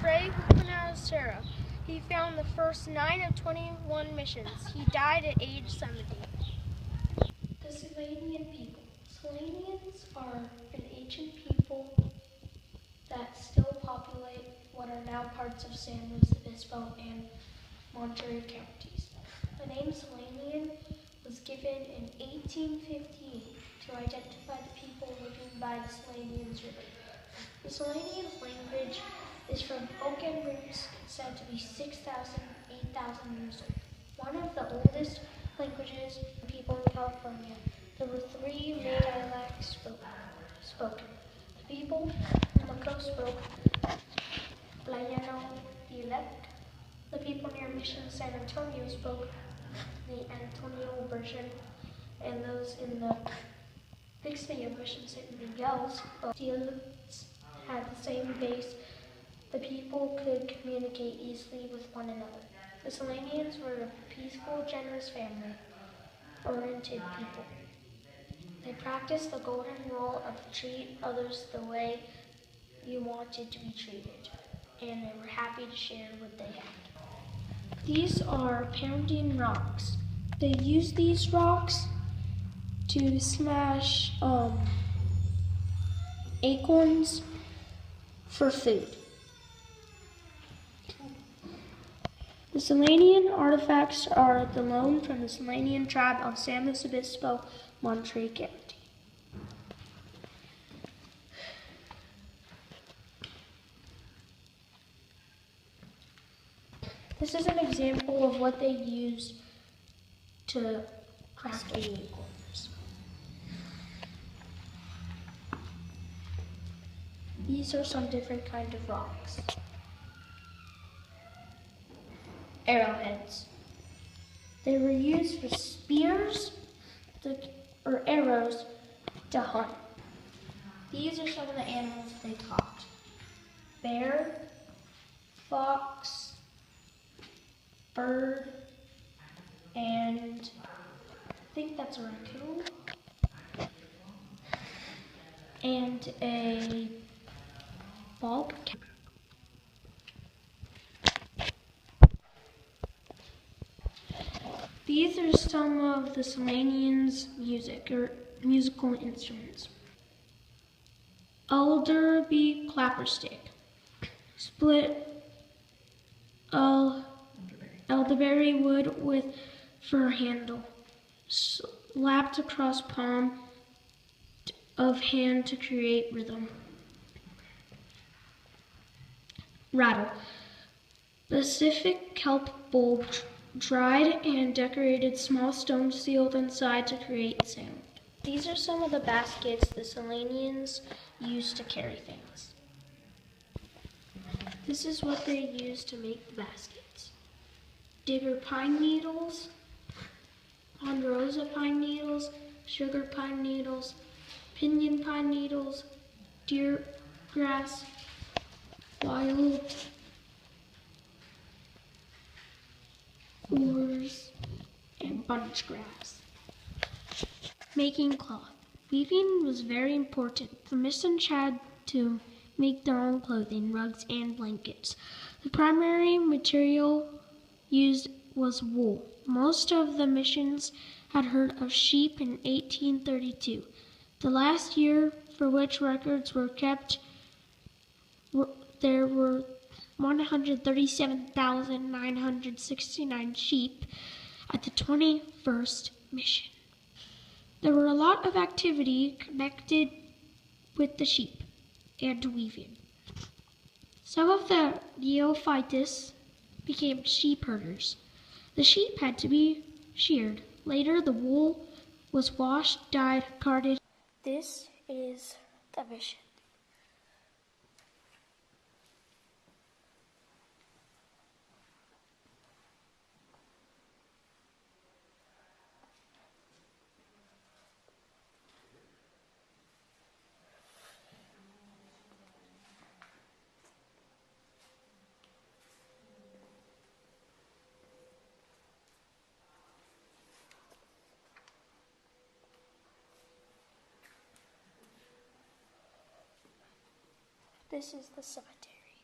Fray Huancarrera. He found the first 9 of 21 missions. He died at age 70. The Selenian people. Selenians are an ancient people that still populate what are now parts of San Luis Obispo and Monterey counties. The name Selenian was given in 1858 to identify the people living by the Selenians River. The Selenians language is from Okan roots said to be 6,000, 8,000 years old. One of the oldest languages of people in California. There were 3 main dialects spoken. The people on the coast spoke Llano dialect. The people near Mission San Antonio spoke the Antonio version, and those in the big city of Mission San Miguel spoke dialects had the same base. The people could communicate easily with one another. The Selenians were a peaceful, generous, family-oriented people. They practiced the golden rule of treat others the way you wanted to be treated, and they were happy to share what they had. These are pounding rocks. They use these rocks to smash acorns for food. The Selenian artifacts are the loan from the Selenian tribe of San Luis Obispo, Monterey County. This is an example of what they used to craft the acorns. These are some different kinds of rocks. Arrowheads. They were used for spears or arrows to hunt. These are some of the animals they caught. Bear, fox, bird, and I think that's a raccoon, and a bobcat. These are some of the Selenians' musical instruments. Elderberry clapperstick, split elderberry wood with fir handle, slapped across palm of hand to create rhythm. Rattle, Pacific kelp bulb, dried and decorated small stones sealed inside to create sound. These are some of the baskets the Selenians used to carry things. This is what they used to make the baskets. Digger pine needles, ponderosa pine needles, sugar pine needles, pinyon pine needles, deer grass, wild oars, and bunch grass. Making cloth. Weaving was very important. The missions had to make their own clothing, rugs, and blankets. The primary material used was wool. Most of the missions had heard of sheep in 1832. The last year for which records were kept, there were 137,969 sheep at the 21st mission. There were a lot of activity connected with the sheep and weaving. Some of the neophytes became sheep herders. The sheep had to be sheared. Later, the wool was washed, dyed, carded. This is the mission. This is the cemetery.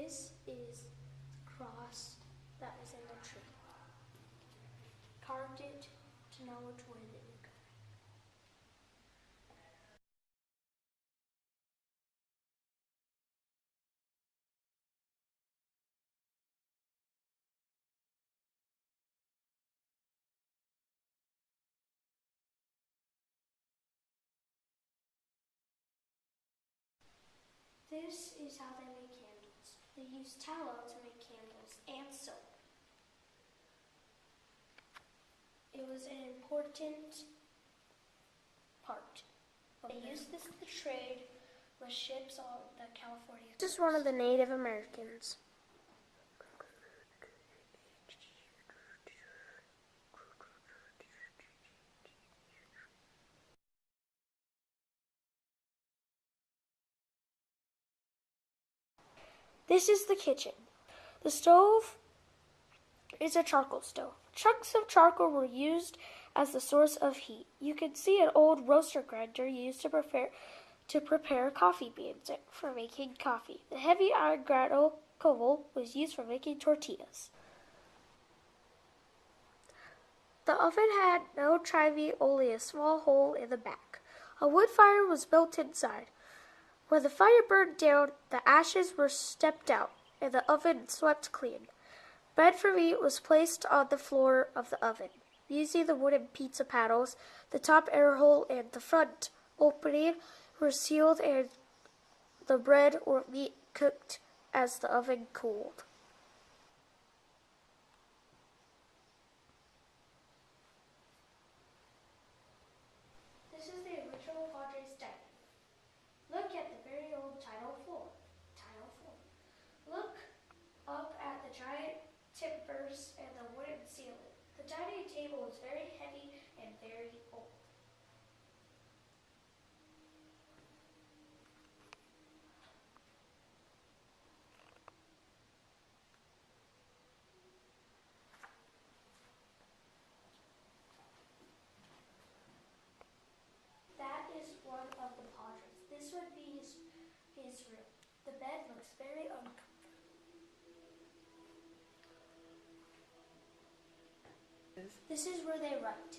This is the cross that was in the tree. Carved it to know which way they were going. This is how they make candles. They use tallow to make candles and soap. It was an important part. They used this to trade with ships on the California coast. This is one of the Native Americans. This is the kitchen. The stove is a charcoal stove. Chunks of charcoal were used as the source of heat. You can see an old roaster grinder used to prepare coffee beans for making coffee. The heavy iron griddle coal was used for making tortillas. The oven had no chimney, only a small hole in the back. A wood fire was built inside. When the fire burned down, the ashes were stepped out, and the oven swept clean. Bread for meat was placed on the floor of the oven. Using the wooden pizza paddles, the top air hole and the front opening were sealed, and the bread or meat cooked as the oven cooled. This is the original Padres dining. Look at the very old tile floor. Look up at the giant timbers and the wooden ceiling. The dining table is very heavy and very old. That is one of the Padres. This would be his room. The bed looks very uncomfortable. This is where they write.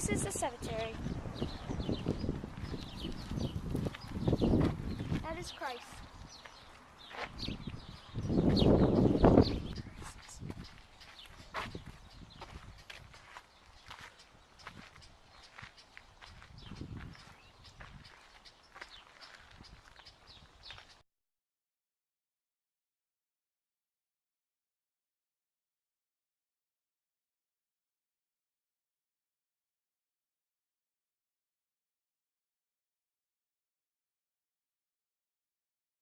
This is the cemetery. That is Christ.